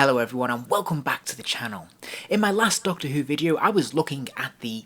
Hello everyone and welcome back to the channel. In my last Doctor Who video I was looking at the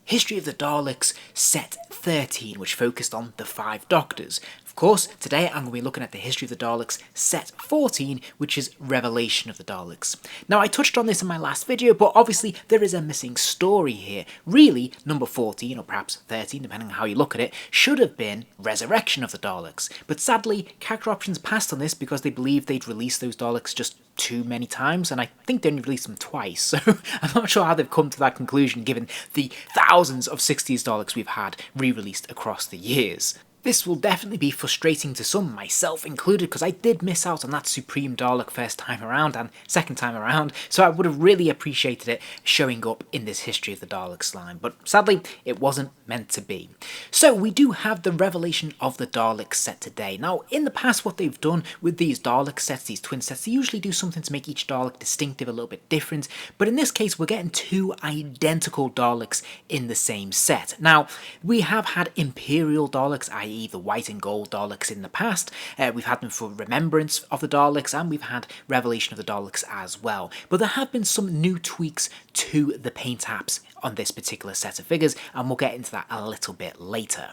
History of the Daleks set 13, which focused on the 5 Doctors. Of course, today I'm going to be looking at the History of the Daleks set 14, which is Revelation of the Daleks. Now I touched on this in my last video, but obviously there is a missing story here. Really, number 14, or perhaps 13, depending on how you look at it, should have been Resurrection of the Daleks. But sadly, Character Options passed on this because they believed they'd released those Daleks just too many times, and I think they only released them twice, so I'm not sure how they've come to that conclusion given the thousands of 60s Daleks we've had re-released across the years. This will definitely be frustrating to some, myself included, because I did miss out on that Supreme Dalek first time around and second time around, so I would have really appreciated it showing up in this History of the Daleks line, but sadly it wasn't meant to be. So we do have the Revelation of the Daleks set today. Now in the past what they've done with these Dalek sets, these twin sets, they usually do something to make each Dalek distinctive, a little bit different, but in this case we're getting 2 identical Daleks in the same set. Now we have had Imperial Daleks, i.e. the white and gold Daleks in the past. We've had them for Remembrance of the Daleks, and we've had Revelation of the Daleks as well. But there have been some new tweaks to the paint apps on this particular set of figures, and we'll get into that a little bit later.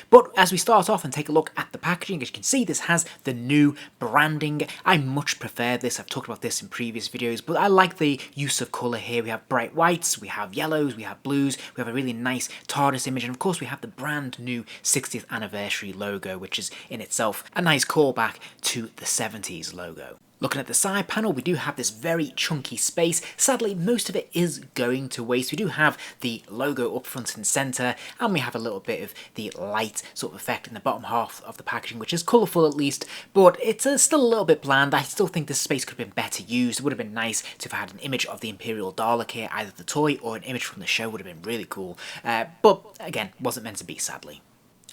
But as we start off and take a look at the packaging, as you can see, this has the new branding. I much prefer this. I've talked about this in previous videos, but I like the use of colour here. We have bright whites, we have yellows, we have blues, we have a really nice TARDIS image, and of course we have the brand new 60th anniversary logo, which is in itself a nice callback to the 70s logo. Looking at the side panel, we do have this very chunky space. Sadly, most of it is going to waste. We do have the logo up front and centre, and we have a little bit of the light sort of effect in the bottom half of the packaging, which is colourful at least, but it's still a little bit bland. I still think this space could have been better used. It would have been nice to have had an image of the Imperial Dalek here, either the toy or an image from the show would have been really cool. But again, wasn't meant to be, sadly.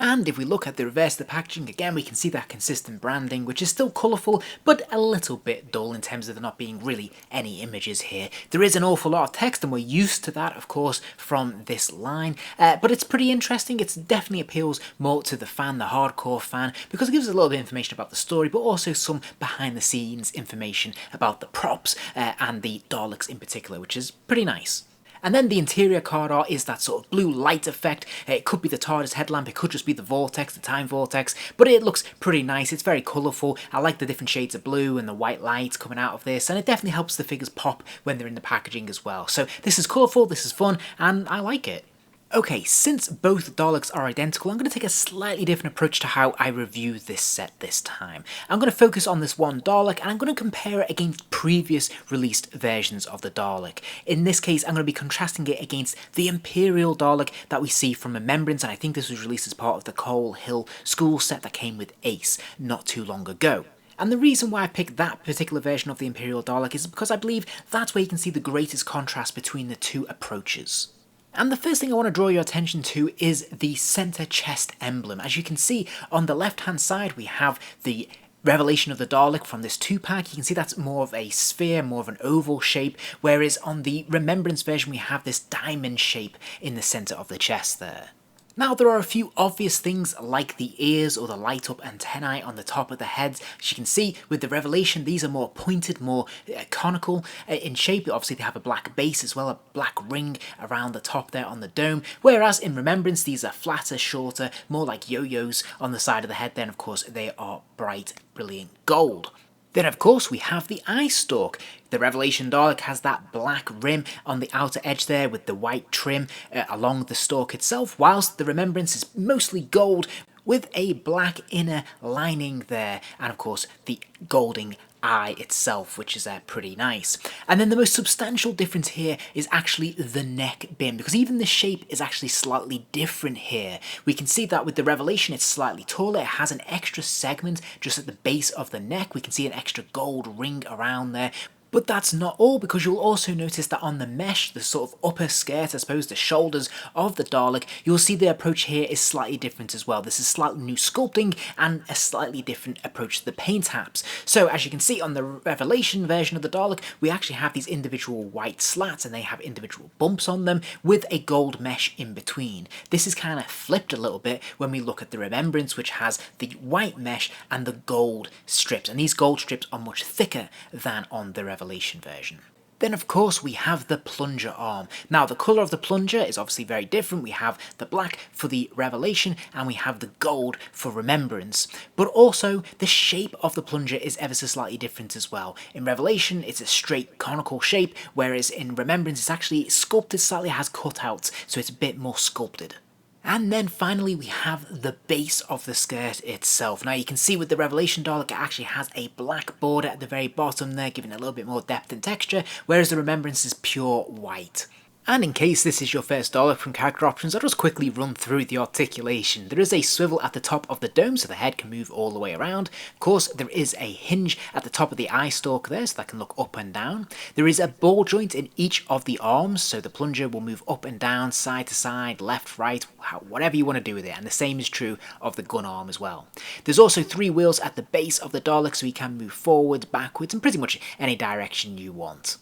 And if we look at the reverse of the packaging, again we can see that consistent branding, which is still colourful, but a little bit dull in terms of there not being really any images here. There is an awful lot of text, and we're used to that, of course, from this line, but it's pretty interesting. It definitely appeals more to the fan, the hardcore fan, because it gives us a little bit of information about the story, but also some behind-the-scenes information about the props and the Daleks in particular, which is pretty nice. And then the interior card art is that sort of blue light effect. It could be the TARDIS headlamp, it could just be the vortex, the time vortex, but it looks pretty nice. It's very colourful. I like the different shades of blue and the white lights coming out of this, and it definitely helps the figures pop when they're in the packaging as well. So this is colourful, this is fun, and I like it. Okay, since both Daleks are identical, I'm going to take a slightly different approach to how I review this set this time. I'm going to focus on this one Dalek, and I'm going to compare it against previous released versions of the Dalek. In this case, I'm going to be contrasting it against the Imperial Dalek that we see from Remembrance, and I think this was released as part of the Coal Hill School set that came with Ace not too long ago. And the reason why I picked that particular version of the Imperial Dalek is because I believe that's where you can see the greatest contrast between the two approaches. And the first thing I want to draw your attention to is the centre chest emblem. As you can see on the left hand side we have the Revelation of the Dalek from this 2-pack. You can see that's more of a sphere, more of an oval shape, whereas on the Remembrance version we have this diamond shape in the centre of the chest there. Now there are a few obvious things like the ears or the light up antennae on the top of the heads. As you can see with the Revelation, these are more pointed, more conical in shape. Obviously they have a black base as well, a black ring around the top there on the dome, whereas in Remembrance these are flatter, shorter, more like yo-yos on the side of the head. Then of course they are bright, brilliant gold. Then of course we have the eye stalk. The Revelation Dalek has that black rim on the outer edge there with the white trim along the stalk itself, whilst the Remembrance is mostly gold with a black inner lining there, and of course the golding eye itself, which is pretty nice. And then the most substantial difference here is actually the neck bim, because even the shape is actually slightly different here. We can see that with the Revelation it's slightly taller, it has an extra segment just at the base of the neck. We can see an extra gold ring around there. But that's not all, because you'll also notice that on the mesh, the sort of upper skirt, I suppose the shoulders of the Dalek, you'll see the approach here is slightly different as well. This is slightly new sculpting and a slightly different approach to the paint apps. So as you can see on the Revelation version of the Dalek, we actually have these individual white slats and they have individual bumps on them with a gold mesh in between. This is kind of flipped a little bit when we look at the Remembrance, which has the white mesh and the gold strips, and these gold strips are much thicker than on the Revelation Revelation version. Then of course we have the plunger arm. Now the colour of the plunger is obviously very different. We have the black for the Revelation and we have the gold for Remembrance. But also the shape of the plunger is ever so slightly different as well. In Revelation it's a straight conical shape, whereas in Remembrance it's actually sculpted slightly, has cutouts, so it's a bit more sculpted. And then finally we have the base of the skirt itself. Now you can see with the Revelation Dalek it actually has a black border at the very bottom there, giving it a little bit more depth and texture, whereas the Remembrance is pure white. And in case this is your first Dalek from character options, I'll just quickly run through the articulation. There is a swivel at the top of the dome so the head can move all the way around. Of course, there is a hinge at the top of the eye stalk there so that can look up and down. There is a ball joint in each of the arms, so the plunger will move up and down, side to side, left, right, whatever you want to do with it. And the same is true of the gun arm as well. There's also 3 wheels at the base of the Dalek so he can move forwards, backwards, and pretty much any direction you want.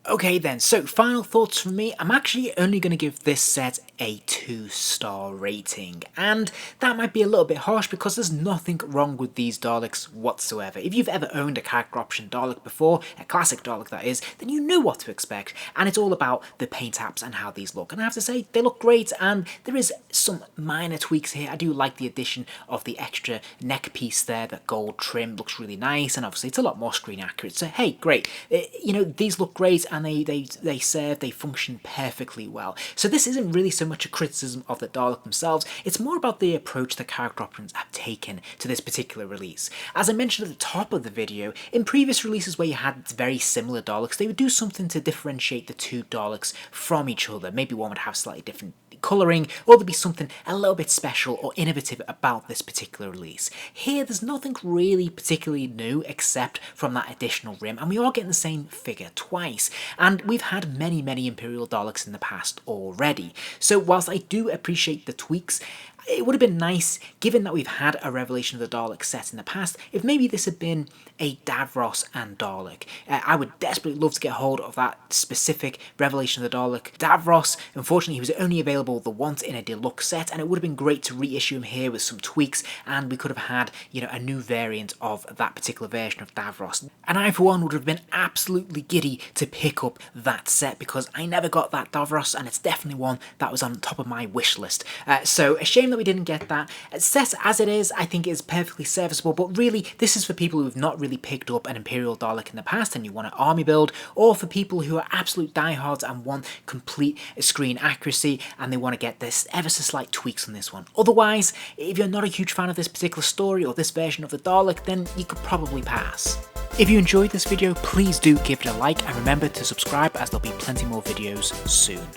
Okay then, so final thoughts from me. I'm actually only going to give this set a 2-star rating, and that might be a little bit harsh because there's nothing wrong with these Daleks whatsoever. If you've ever owned a character option Dalek before, a classic Dalek that is, then you know what to expect, and it's all about the paint apps and how these look. And I have to say, they look great, and there is some minor tweaks here. I do like the addition of the extra neck piece there, that gold trim looks really nice, and obviously it's a lot more screen accurate, so hey, great. You know, these look great, and they function perfectly well. So this isn't really so much a criticism of the Dalek themselves, it's more about the approach the character options have taken to this particular release. As I mentioned at the top of the video, in previous releases where you had very similar Daleks, they would do something to differentiate the 2 Daleks from each other. Maybe one would have slightly different colouring, or there'd be something a little bit special or innovative about this particular release. Here there's nothing really particularly new except from that additional rim, and we are getting the same figure twice, and we've had many Imperial Daleks in the past already. So whilst I do appreciate the tweaks, it would have been nice, given that we've had a Revelation of the Dalek set in the past, if maybe this had been a Davros and Dalek. I would desperately love to get hold of that specific Revelation of the Dalek. Davros, unfortunately, he was only available the once in a deluxe set, and it would have been great to reissue him here with some tweaks, and we could have had, you know, a new variant of that particular version of Davros. And I, for one, would have been absolutely giddy to pick up that set, because I never got that Davros, and it's definitely one that was on top of my wish list. So a shame that we didn't get that. Set as it is, I think it is perfectly serviceable, but really this is for people who have not really picked up an Imperial Dalek in the past and you want an army build, or for people who are absolute diehards and want complete screen accuracy and they want to get this ever so slight tweaks on this one. Otherwise, if you're not a huge fan of this particular story or this version of the Dalek, then you could probably pass. If you enjoyed this video, please do give it a like and remember to subscribe, as there'll be plenty more videos soon.